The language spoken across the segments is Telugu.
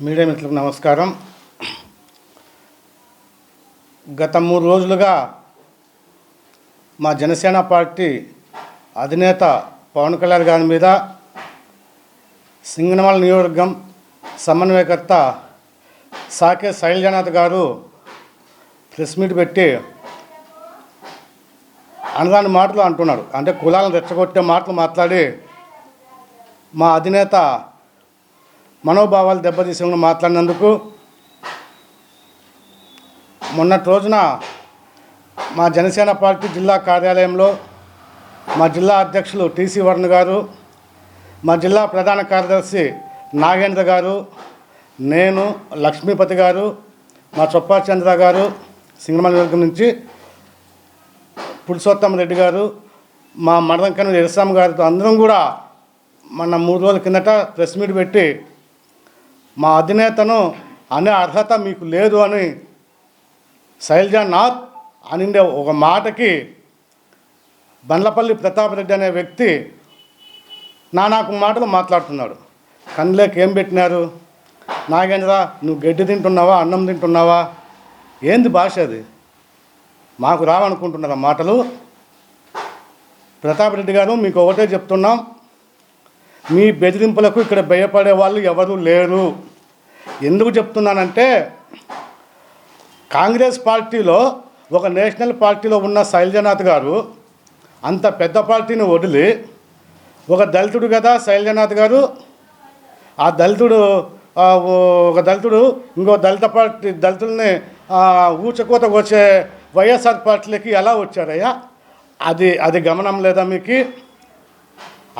మీడియా మిత్రులకు నమస్కారం. గత 3 రోజులుగా మా జనసేన పార్టీ అధినేత పవన్ కళ్యాణ్ గారి మీద సింగనమల నియోజకవర్గం సమన్వయకర్త సాకే శైలజనాథ్ గారు ప్రెస్ మీట్ పెట్టి అనరాని మాటలు అంటున్నాడు. అంటే కులాలను రెచ్చగొట్టే మాటలు మాట్లాడి మా అధినేత మనోభావాలు దెబ్బతీసేమని మాట్లాడినందుకు మొన్నటి రోజున మా జనసేన పార్టీ జిల్లా కార్యాలయంలో మా జిల్లా అధ్యక్షులు టీసీ వర్ణ గారు, మా జిల్లా ప్రధాన కార్యదర్శి నాగేంద్ర గారు, నేను లక్ష్మీపతి గారు, మా చొప్పా చంద్ర గారు సింగనమల నియోజకవర్గం నుంచి, పురుషోత్తమ రెడ్డి గారు, మా మడదంకని ఎరస్వామి గారితో అందరం కూడా మొన్న 3 రోజుల కిందట ప్రెస్ మీట్ పెట్టి మా అధినేతను అనే అర్హత మీకు లేదు అని శైలజనాథ్ అనిండే ఒక మాటకి బండ్లపల్లి ప్రతాప్ రెడ్డి అనే వ్యక్తి నానాకు మాటలు మాట్లాడుతున్నాడు. కళ్ళకి ఏం పెట్టినారు? నాగేంద్ర, నువ్వు గడ్డి తింటున్నావా, అన్నం తింటున్నావా? ఏంది భాష అది? మాకు రావనుకుంటున్నారా మాటలు? ప్రతాప్ రెడ్డి గారు, మీకు ఒకటే చెప్తున్నాం, మీ బెదిరింపులకు ఇక్కడ భయపడే వాళ్ళు ఎవరూ లేరు. ఎందుకు చెప్తున్నానంటే, కాంగ్రెస్ పార్టీలో ఒక నేషనల్ పార్టీలో ఉన్న శైలజనాథ్ గారు అంత పెద్ద పార్టీని వదిలి ఒక దళితుడు కదా శైలజనాథ్ గారు, ఆ దళితుడు ఒక దళితుడు ఇంకో దళితుల్ని ఊచకోత వచ్చే వైఎస్ఆర్ పార్టీలకి ఎలా వచ్చారయ్యా? అది గమనం లేదా మీకు?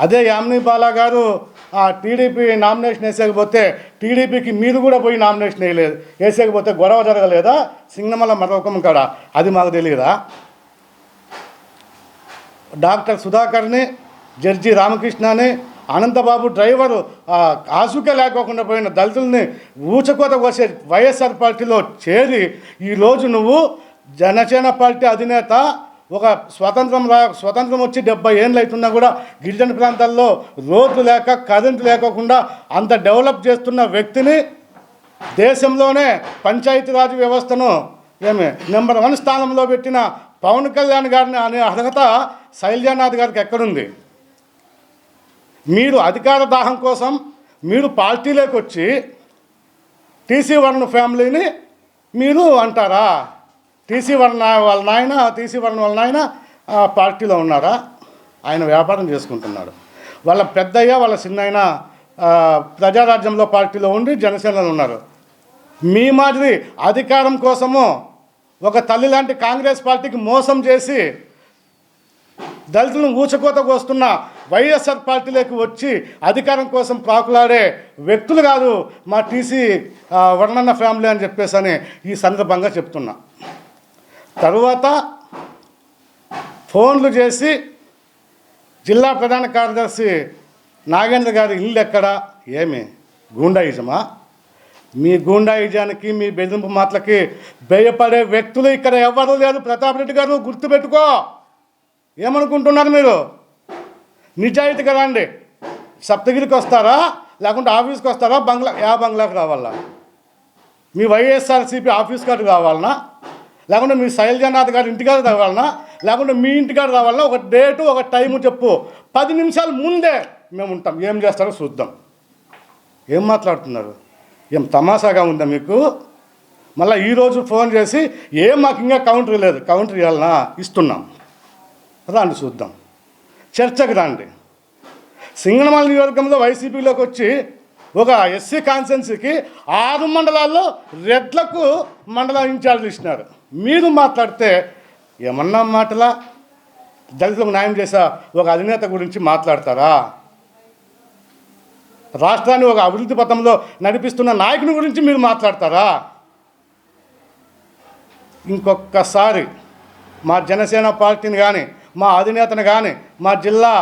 అదే యామిని బాలా గారు టీడీపీ నామినేషన్ వేసేకపోతే టీడీపీకి మీరు కూడా పోయి నామినేషన్ వేసేకపోతే గొడవ జరగలేదా సింగనమల మరొకం కాడ? అది మాకు తెలియదా? డాక్టర్ సుధాకర్ని, జడ్జి రామకృష్ణని, అనంతబాబు డ్రైవరు ఆసుక లేకోకుండా పోయిన దళితుల్ని ఊచకోత కోసే వైఎస్ఆర్ పార్టీలో చేరి ఈరోజు నువ్వు జనసేన పార్టీ అధినేత ఒక స్వతంత్రం వచ్చి 70 ఏళ్ళు అవుతున్నా కూడా గిరిజన ప్రాంతాల్లో రోడ్లు లేక కరెంటు లేకోకుండా అంత డెవలప్ చేస్తున్న వ్యక్తిని, దేశంలోనే పంచాయతీరాజ్ వ్యవస్థను నెంబర్ 1 స్థానంలో పెట్టిన పవన్ కళ్యాణ్ గారిని అనే అర్హత శైలజనాథ్ గారికి ఎక్కడుంది? మీరు అధికార దాహం కోసం మీరు పార్టీలోకి వచ్చి టీసీ వర్ణ ఫ్యామిలీని మీరు అంటారా? టీసీ వర్ణ వాళ్ళ నాయన పార్టీలో ఉన్నారా? ఆయన వ్యాపారం చేసుకుంటున్నాడు. వాళ్ళ పెద్దయ్య వాళ్ళ చిన్నయ్య ప్రజారాజ్యంలో పార్టీలో ఉండి జనసేనలో ఉన్నారు. మీ మాదిరి అధికారం కోసము ఒక తల్లి లాంటి కాంగ్రెస్ పార్టీకి మోసం చేసి దళితులను ఊచకోతకు వస్తున్న వైఎస్ఆర్ పార్టీలోకి వచ్చి అధికారం కోసం ప్రాకులాడే వ్యక్తులు కాదు మా టీసీ వర్ణన్న ఫ్యామిలీ అని చెప్పేసి ఈ సందర్భంగా చెప్తున్నా. తరువాత ఫోన్లు చేసి జిల్లా ప్రధాన కార్యదర్శి నాగేంద్ర గారి ఇల్లు ఎక్కడ? ఏమి గూండాయిజమా? మీ గూండాయిజానికి, మీ బెదిరింపు మాటలకి భయపడే వ్యక్తులు ఇక్కడ ఎవరు లేరు. ప్రతాప్ రెడ్డి గారు, గుర్తుపెట్టుకో. ఏమనుకుంటున్నారు మీరు? నిజాయితీగా రండి. సప్తగిరికి వస్తారా, లేకుంటే ఆఫీస్కి వస్తారా? బంగ్లాకి రావాలా? మీ వైఎస్ఆర్సీపీ ఆఫీస్ కాదు కావాలన్నా, లేకుంటే మీ శైలజనాథ్ గారి ఇంటికాడ రావాలన్నా, లేకుంటే మీ ఇంటికాడ రావాలన్నా? ఒక డేటు, ఒక టైము చెప్పు. 10 నిమిషాల ముందే మేము ఉంటాం. ఏం చేస్తారో చూద్దాం. ఏం మాట్లాడుతున్నారు? ఏం తమాషాగా ఉందా మీకు? మళ్ళీ ఈరోజు ఫోన్ చేసి మాకు ఇంకా కౌంటర్ లేదు, కౌంటర్ ఇవ్వాలన్నా? ఇస్తున్నాం, రాండి చూద్దాం, చర్చకు రండి. సింగనమల నియోజకవర్గంలో వైసీపీలోకి వచ్చి ఒక ఎస్సీ కాన్స్టిట్యున్సీకి 6 మండలాల్లో రెడ్లకు మండల ఇన్ఛార్జీలు ఇచ్చినారు. మీరు మాట్లాడితే ఏమన్నా మాటలా? దళితులకు న్యాయం చేసే ఒక అధినేత గురించి మాట్లాడతారా? రాష్ట్రాన్ని ఒక అభివృద్ధి పథంలో నడిపిస్తున్న నాయకుని గురించి మీరు మాట్లాడతారా? ఇంకొకసారి మా జనసేన పార్టీని కానీ, మా అధినేతను కానీ, మా జిల్లా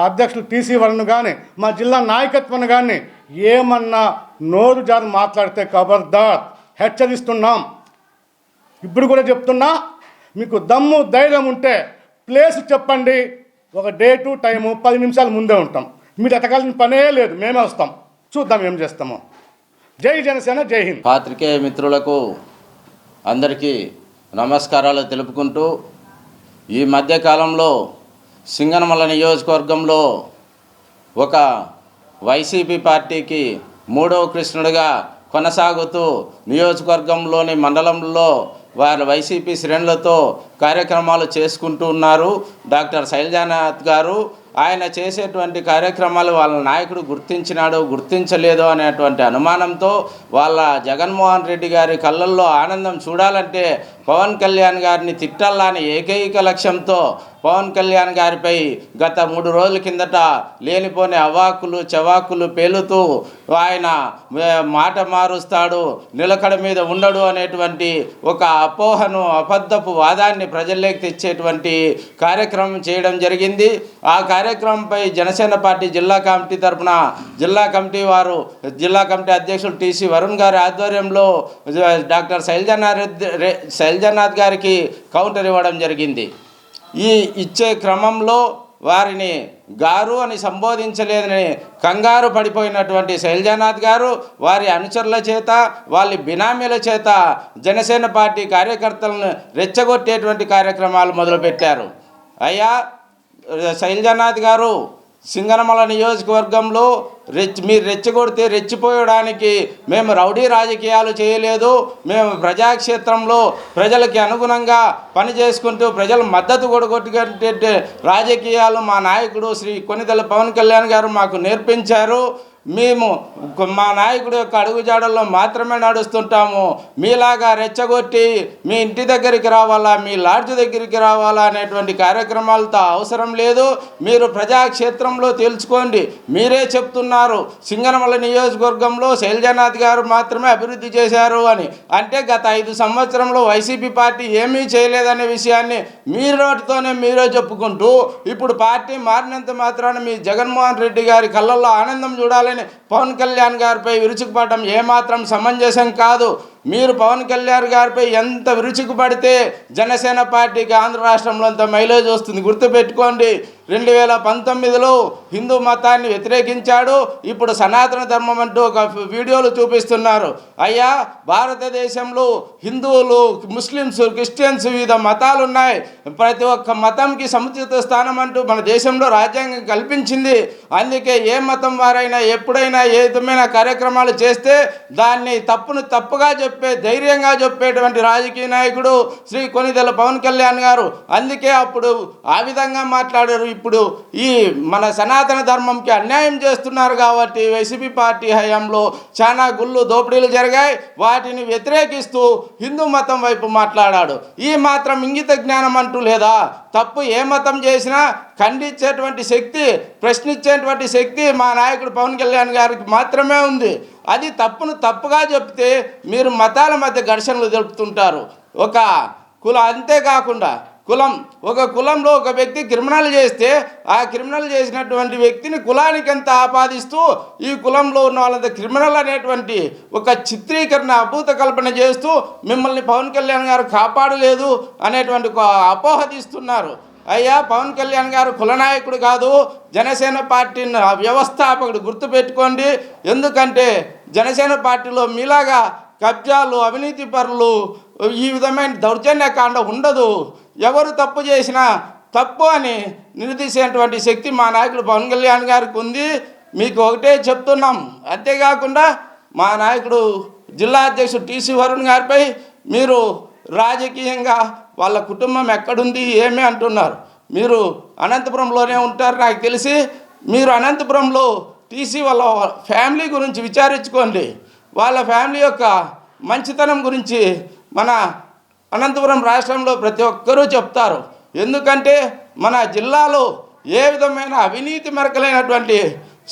అధ్యక్షులు టీసీ వర్ణను కానీ, మా జిల్లా నాయకత్వాన్ని కానీ ఏమన్నా నోరు జారి మాట్లాడితే ఖబర్దార్, హెచ్చరిస్తున్నాం. ఇప్పుడు కూడా చెప్తున్నా, మీకు దమ్ము ధైర్యం ఉంటే ప్లేస్ చెప్పండి, ఒక డేటు టైము 10 నిమిషాల ముందే ఉంటాం. మీరు ఎతకాల్సిన పనే లేదు, మేమే వస్తాం, చూద్దాం ఏం చేస్తామో. జై జనసేన, జై హింద్. పాత్రికేయ మిత్రులకు అందరికీ నమస్కారాలు తెలుపుకుంటూ, ఈ మధ్యకాలంలో సింగనమల నియోజకవర్గంలో ఒక వైసీపీ పార్టీకి మూడవ కృష్ణుడిగా కొనసాగుతూ నియోజకవర్గంలోని మండలంలో వారి వైసీపీ శ్రేణులతో కార్యక్రమాలు చేసుకుంటూ ఉన్నారు డాక్టర్ శైలజానాథ్ గారు. ఆయన చేసేటువంటి కార్యక్రమాలు వాళ్ళ నాయకుడు గుర్తించినాడు, గుర్తించలేదు అనేటువంటి అనుమానంతో వాళ్ళ జగన్మోహన్ రెడ్డి గారి కళ్ళల్లో ఆనందం చూడాలంటే పవన్ కళ్యాణ్ గారిని తిట్టాలా అని ఏకైక లక్ష్యంతో పవన్ కళ్యాణ్ గారిపై గత 3 రోజుల కిందట లేనిపోని అవాకులు చవాకులు పేలుతూ ఆయన మాట మారుస్తాడు, నిలకడ మీద ఉండడు అనేటువంటి ఒక అపోహను, అబద్ధపు వాదాన్ని ప్రజల్లోకి తెచ్చేటువంటి కార్యక్రమం చేయడం జరిగింది. ఆ కార్యక్రమంపై జనసేన పార్టీ జిల్లా కమిటీ తరఫున జిల్లా కమిటీ అధ్యక్షులు టీసీ వరుణ్ గారి ఆధ్వర్యంలో డాక్టర్ శైలజానాథ్ గారికి కౌంటర్ ఇవ్వడం జరిగింది. ఈ ఇచ్చే క్రమంలో వారిని గారు అని సంబోధించలేదని కంగారు పడిపోయినటువంటి శైలజానాథ్ గారు వారి అనుచరుల చేత, వాళ్ళ బినామీల చేత జనసేన పార్టీ కార్యకర్తలను రెచ్చగొట్టేటువంటి కార్యక్రమాలు మొదలుపెట్టారు. అయ్యా శైలజానాథ్ గారు, సింగనమల నియోజకవర్గంలో మీరు రెచ్చగొడితే రెచ్చిపోయడానికి మేము రౌడీ రాజకీయాలు చేయలేదు. మేము ప్రజాక్షేత్రంలో ప్రజలకి అనుగుణంగా పనిచేసుకుంటూ ప్రజల మద్దతు కొట్టుకుంటే రాజకీయాలు మా నాయకుడు శ్రీ కొనిదెల పవన్ కళ్యాణ్ గారు మాకు నేర్పించారు. మేము మా నాయకుడు యొక్క అడుగుజాడల్లో మాత్రమే నడుస్తుంటాము. మీలాగా రెచ్చగొట్టి మీ ఇంటి దగ్గరికి రావాలా, మీ లాడ్జ్ దగ్గరికి రావాలా అనేటువంటి కార్యక్రమాలతో అవసరం లేదు. మీరు ప్రజాక్షేత్రంలో తెలుసుకోండి. మీరే చెప్తున్నారు సింగనమల నియోజకవర్గంలో శైలజానాథ్ గారు మాత్రమే అభివృద్ధి చేశారు అని. అంటే గత 5 సంవత్సరంలో వైసీపీ పార్టీ ఏమీ చేయలేదనే విషయాన్ని మీరు నోటితోనే మీరే చెప్పుకుంటూ ఇప్పుడు పార్టీ మారినంత మాత్రాన మీ జగన్మోహన్ రెడ్డి గారి కళ్ళల్లో ఆనందం చూడాలి పవన్ కళ్యాణ్ గారిపై విరుచుకుపడడం ఏమాత్రం సమంజసం కాదు. మీరు పవన్ కళ్యాణ్ గారిపై ఎంత విరుచుకుపడితే జనసేన పార్టీకి ఆంధ్ర రాష్ట్రంలో అంత మైలేజ్ వస్తుంది. గుర్తుపెట్టుకోండి, 2019లో హిందూ మతాన్ని వ్యతిరేకించాడు. ఇప్పుడు సనాతన ధర్మం అంటూ ఒక వీడియోలు చూపిస్తున్నారు. అయ్యా, భారతదేశంలో హిందువులు, ముస్లిమ్స్, క్రిస్టియన్స్ వివిధ మతాలు ఉన్నాయి. ప్రతి ఒక్క మతంకి సముచిత స్థానం అంటూ మన దేశంలో రాజ్యాంగం కల్పించింది. అందుకే ఏ మతం వారైనా ఎప్పుడైనా ఏ విధమైన కార్యక్రమాలు చేస్తే దాన్ని తప్పుగా ధైర్యంగా చెప్పేటువంటి రాజకీయ నాయకుడు శ్రీ కొనిదెల పవన్ కళ్యాణ్ గారు. అందుకే అప్పుడు ఆ విధంగా మాట్లాడారు. ఇప్పుడు ఈ మన సనాతన ధర్మంకి అన్యాయం చేస్తున్నారు కాబట్టి వైసీపీ పార్టీ హయాంలో చాలా గుళ్ళు దోపిడీలు జరిగాయి. వాటిని వ్యతిరేకిస్తూ హిందూ మతం వైపు మాట్లాడాడు. ఈ మాత్రం ఇంగిత జ్ఞానం అంటూ లేదా? తప్పు ఏ మతం చేసినా ఖండించేటువంటి శక్తి, ప్రశ్నించేటువంటి శక్తి మా నాయకుడు పవన్ కళ్యాణ్ గారికి మాత్రమే ఉంది. అది తప్పును తప్పుగా చెప్తే మీరు మతాల మధ్య ఘర్షణలు జరుపుతుంటారు. అంతేకాకుండా ఒక కులంలో ఒక వ్యక్తి క్రిమినల్ చేస్తే ఆ క్రిమినల్ చేసినటువంటి వ్యక్తిని కులానికి ఎంత ఆపాదిస్తూ ఈ కులంలో ఉన్న వాళ్ళంతా క్రిమినల్ అనేటువంటి ఒక చిత్రీకరణ, అభూత కల్పన చేస్తూ మిమ్మల్ని పవన్ కళ్యాణ్ గారు కాపాడలేదు అనేటువంటి అపోహ తీస్తున్నారు. అయ్యా, పవన్ కళ్యాణ్ గారు కులనాయకుడు కాదు, జనసేన పార్టీ వ్యవస్థాపకుడు. గుర్తుపెట్టుకోండి. ఎందుకంటే జనసేన పార్టీలో మీలాగా కబ్జాలు, అవినీతి పరులు, ఈ విధమైన దౌర్జన్యకాండ ఉండదు. ఎవరు తప్పు చేసినా తప్పు అని నిలదీసేటువంటి శక్తి మా నాయకుడు పవన్ కళ్యాణ్ గారికి ఉంది. మీకు ఒకటే చెప్తున్నాం. అంతేకాకుండా మా నాయకుడు జిల్లా అధ్యక్షుడు టీసీ వరుణ్ గారిపై మీరు రాజకీయంగా వాళ్ళ కుటుంబం ఎక్కడుంది ఏమి అంటున్నారు. మీరు అనంతపురంలోనే ఉంటారు నాకు తెలిసి. మీరు అనంతపురంలో టీసీ వాళ్ళ ఫ్యామిలీ గురించి విచారించుకోండి. వాళ్ళ ఫ్యామిలీ యొక్క మంచితనం గురించి మన అనంతపురం రాష్ట్రంలో ప్రతి ఒక్కరూ చెప్తారు. ఎందుకంటే మన జిల్లాలో ఏ విధమైన అవినీతి మెరకలైనటువంటి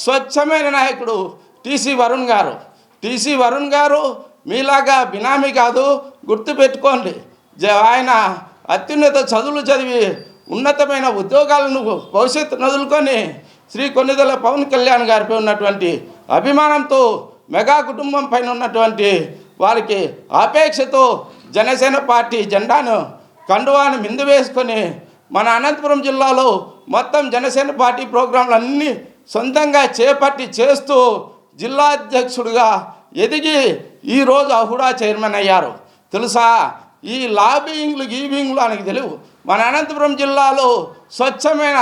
స్వచ్ఛమైన నాయకుడు టీసీ వరుణ్ గారు. టీసీ వరుణ్ గారు మీలాగా బినామీ కాదు. గుర్తుపెట్టుకోండి. ఆయన అత్యున్నత చదువులు చదివి ఉన్నతమైన ఉద్యోగాలను భవిష్యత్తు వదులుకొని శ్రీ కొనిదెల పవన్ కళ్యాణ్ గారిపై ఉన్నటువంటి అభిమానంతో, మెగా కుటుంబం పైన ఉన్నటువంటి వారికి ఆపేక్షతో జనసేన పార్టీ జెండాను, కండువాను మిందు వేసుకొని మన అనంతపురం జిల్లాలో మొత్తం జనసేన పార్టీ ప్రోగ్రాంలు అన్నీ సొంతంగా చేపట్టి చేస్తూ జిల్లా అధ్యక్షుడిగా ఎదిగి ఈరోజు అహుడా చైర్మన్ అయ్యారు. తెలుసా, ఈ లాబింగ్లు గీబింగ్లు ఆయనకు తెలియవు. మన అనంతపురం జిల్లాలో స్వచ్ఛమైన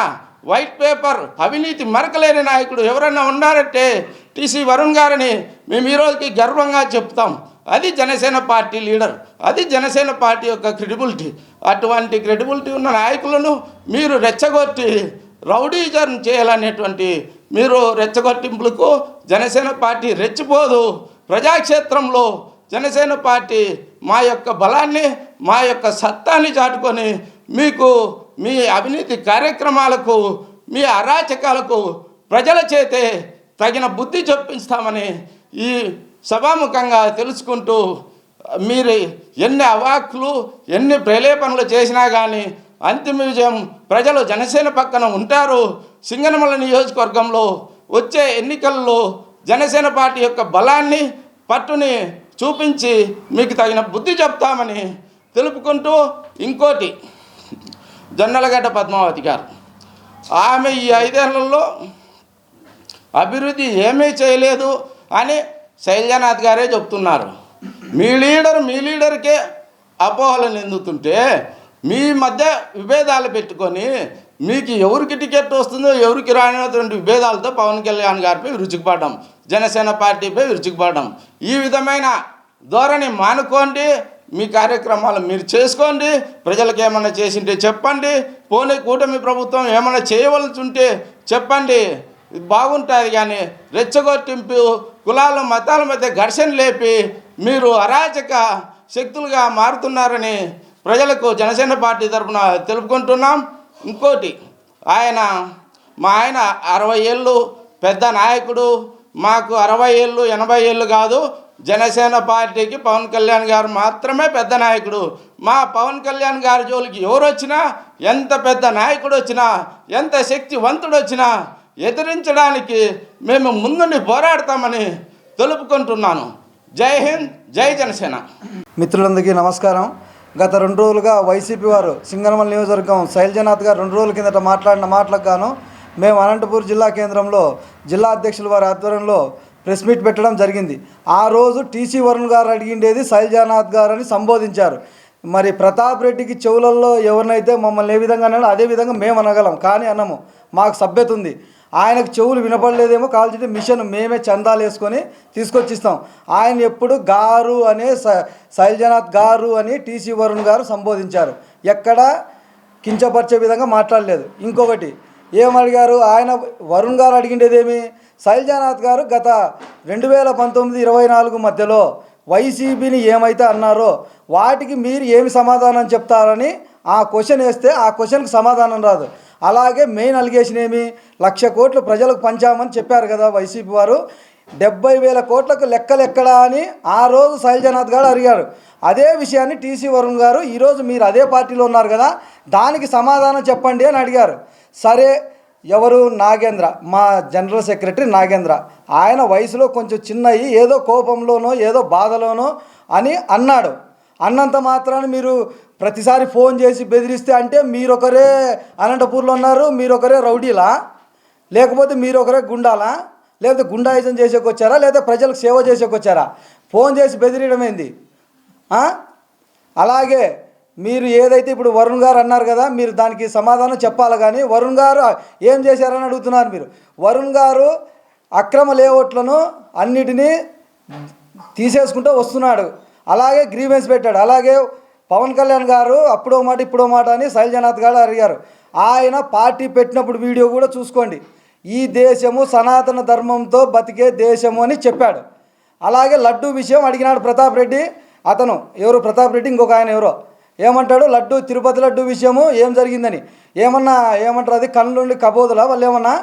వైట్ పేపర్ అవినీతి మరకలేని నాయకుడు ఎవరైనా ఉన్నారంటే టీసీ వరుణ్ గారని మేము ఈరోజుకి గర్వంగా చెప్తాం. అది జనసేన పార్టీ లీడర్, అది జనసేన పార్టీ యొక్క క్రెడిబిలిటీ. అటువంటి క్రెడిబిలిటీ ఉన్న నాయకులను మీరు రెచ్చగొట్టి రౌడీజం చేయాలనేటువంటి మీరు రెచ్చగొట్టింపులకు జనసేన పార్టీ రెచ్చిపోదు. ప్రజాక్షేత్రంలో జనసేన పార్టీ మా యొక్క బలాన్ని, మా యొక్క సత్తాన్ని చాటుకొని మీకు మీ అవినీతి కార్యక్రమాలకు, మీ అరాచకాలకు ప్రజల చేతే తగిన బుద్ధి చొప్పిస్తామని ఈ సభాముఖంగా తెలుసుకుంటూ, మీరు ఎన్ని అవాక్కులు ఎన్ని ప్రలేపనలు చేసినా కానీ అంతిమ విజయం ప్రజలు జనసేన పక్కన ఉంటారు. సింగనమల నియోజకవర్గంలో వచ్చే ఎన్నికల్లో జనసేన పార్టీ యొక్క బలాన్ని పట్టుని చూపించి మీకు తగిన బుద్ధి చెప్తామని తెలుపుకుంటూ, ఇంకోటి జొన్నలగడ్డ పద్మావతి గారు, ఆమె ఈ 5 ఏళ్లలో అభివృద్ధి ఏమీ చేయలేదు అని శైలజానాథ్ గారే చెప్తున్నారు. మీ లీడర్కే అపోహలు నిందుతుంటే మీ మధ్య విభేదాలు పెట్టుకొని మీకు ఎవరికి టికెట్ వస్తుందో ఎవరికి రానటువంటి విభేదాలతో పవన్ కళ్యాణ్ గారిపై విరుచుకుపడ్డాం, జనసేన పార్టీపై విరుచుకుపడ్డాం. ఈ విధమైన ధోరణి మానుకోండి, మీ కార్యక్రమాలు మీరు చేసుకోండి. ప్రజలకు ఏమైనా చేసింటే చెప్పండి, పోనీ కూటమి ప్రభుత్వం ఏమైనా చేయవలసి ఉంటే చెప్పండి, ఇది బాగుంటుంది. కానీ రెచ్చగొట్టింపు, కులాల మతాల మధ్య ఘర్షణ లేపి మీరు అరాచక శక్తులుగా మారుతున్నారని ప్రజలకు జనసేన పార్టీ తరఫున తెలుపుకుంటున్నాం. ఇంకోటి, మా ఆయన 60 ఏళ్ళు పెద్ద నాయకుడు, మాకు 60 ఏళ్ళు 80 ఏళ్ళు కాదు. జనసేన పార్టీకి పవన్ కళ్యాణ్ గారు మాత్రమే పెద్ద నాయకుడు. మా పవన్ కళ్యాణ్ గారి జోలికి ఎవరు వచ్చినా, ఎంత పెద్ద నాయకుడు వచ్చినా, ఎంత శక్తివంతుడు వచ్చినా ఎదిరించడానికి మేము ముందుండి పోరాడతామని తెలుపుకుంటున్నాను. జై హింద్, జై జనసేన. మిత్రులందరికీ నమస్కారం. గత 2 రోజులుగా వైసీపీ వారు సింగనమల నియోజకవర్గం శైలజానాథ్ గారు 2 రోజుల కిందట మాట్లాడిన మాటలకు గాను మేము అనంతపూర్ జిల్లా కేంద్రంలో జిల్లా అధ్యక్షుల వారి ఆధ్వర్యంలో ప్రెస్ మీట్ పెట్టడం జరిగింది. ఆ రోజు టీసీ వరుణ్ గారు అడిగిండేది శైలజానాథ్ గారు అని సంబోధించారు. మరి ప్రతాప్ రెడ్డికి చెవులలో ఎవరినైతే మమ్మల్ని ఏ విధంగా అన్నాడో అదే విధంగా మేము అనగలం, కానీ అన్నము. మాకు సభ్యత ఉంది. ఆయనకు చెవులు వినపడలేదేమో, కాల్చితే మిషన్ మేమే చందాలు వేసుకొని తీసుకొచ్చిస్తాం. ఆయన ఎప్పుడు గారు అనే శైలజానాథ్ గారు అని టీసీ వరుణ్ గారు సంబోధించారు. ఎక్కడ కించపరిచే విధంగా మాట్లాడలేదు. ఇంకొకటి ఏమడిగారు, ఆయన వరుణ్ గారు అడిగిండేదేమి, శైలజానాథ్ గారు గత 2019-24 మధ్యలో వైసీపీని ఏమైతే అన్నారో వాటికి మీరు ఏమి సమాధానం చెప్తారని ఆ క్వశ్చన్ వేస్తే ఆ క్వశ్చన్కి సమాధానం రాదు. అలాగే మెయిన్ అలిగేషన్ ఏమి, 1,00,000 కోట్లు ప్రజలకు పంచామని చెప్పారు కదా వైసీపీ వారు. 70,000 కోట్లకు లెక్కలు ఎక్కడా అని ఆ రోజు శైలజానాథ్ గారు అడిగారు. అదే విషయాన్ని టీసీ వరుణ్ గారు ఈరోజు మీరు అదే పార్టీలో ఉన్నారు కదా, దానికి సమాధానం చెప్పండి అని అడిగారు. సరే, ఎవరు నాగేంద్ర, మా జనరల్ సెక్రటరీ నాగేంద్ర, ఆయన వయసులో కొంచెం చిన్నవి, ఏదో కోపంలోనో ఏదో బాధలోనో అని అన్నాడు. అన్నంత మాత్రాన్ని మీరు ప్రతిసారి ఫోన్ చేసి బెదిరిస్తే అంటే మీరొకరే అనంతపూర్లో ఉన్నారు, మీరొకరే రౌడీలా, లేకపోతే మీరొకరే గుండాలా, లేకపోతే గుండాయిజం చేసేకొచ్చారా, లేదా ప్రజలకు సేవ చేసేకొచ్చారా? ఫోన్ చేసి బెదిరియడం ఏంది? అలాగే మీరు ఏదైతే ఇప్పుడు వరుణ్ గారు అన్నారు కదా, మీరు దానికి సమాధానం చెప్పాలి. కానీ వరుణ్ గారు ఏం చేశారని అడుగుతున్నారు మీరు. వరుణ్ గారు అక్రమ లేఅవుట్లను అన్నిటినీ తీసేసుకుంటూ వస్తున్నాడు. అలాగే గ్రీవెన్స్ పెట్టాడు. అలాగే పవన్ కళ్యాణ్ గారు అప్పుడో మాట ఇప్పుడో మాట అని శైలజానాథ్ గారు అడిగారు. ఆయన పార్టీ పెట్టినప్పుడు వీడియో కూడా చూసుకోండి. ఈ దేశము సనాతన ధర్మంతో బతికే దేశము అని చెప్పాడు. అలాగే లడ్డూ విషయం అడిగినాడు ప్రతాప్ రెడ్డి. అతను ఎవరు, ప్రతాప్ రెడ్డి ఇంకొక ఆయన ఎవరో, ఏమంటాడు, లడ్డు తిరుపతి లడ్డు విషయము ఏం జరిగిందని ఏమంటారు, అది కళ్ళుండి కబోదులా వాళ్ళు ఏమన్నా.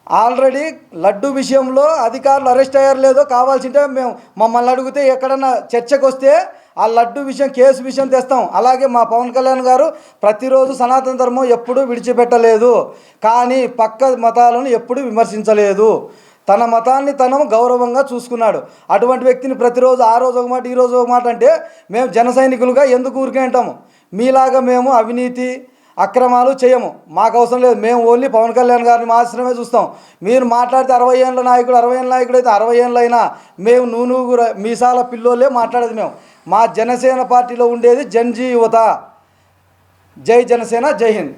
ఆల్రెడీ లడ్డు విషయంలో అధికారులు అరెస్ట్ అయ్యారు లేదో కావాల్సింటే మమ్మల్ని అడిగితే ఎక్కడన్నా చర్చకు వస్తే ఆ లడ్డు విషయం కేసు విషయం తెస్తాం. అలాగే మా పవన్ కళ్యాణ్ గారు ప్రతిరోజు సనాతన ధర్మం ఎప్పుడూ విడిచిపెట్టలేదు, కానీ పక్క మతాలను ఎప్పుడూ విమర్శించలేదు. తన మతాన్ని తను గౌరవంగా చూసుకున్నాడు. అటువంటి వ్యక్తిని ప్రతిరోజు ఆ రోజు ఒక మాట ఈ రోజు ఒక మాట అంటే మేము జన సైనికులుగా ఎందుకు ఊరికే అంటాము? మీలాగా మేము అవినీతి అక్రమాలు చేయము. మాకు అవసరం లేదు. మేము ఓన్లీ పవన్ కళ్యాణ్ గారిని మాత్రమే చూస్తాం. మీరు మాట్లాడితే 60 ఏళ్ళ నాయకుడు 60 ఏళ్ళ నాయకుడు అయితే 60 ఏళ్ళు అయినా మేము నూనూగు మీసాల పిల్లోలే మాట్లాడేది. మేము మా జనసేన పార్టీలో ఉండేది జన్జీ యువత. జై జనసేన, జై హింద్.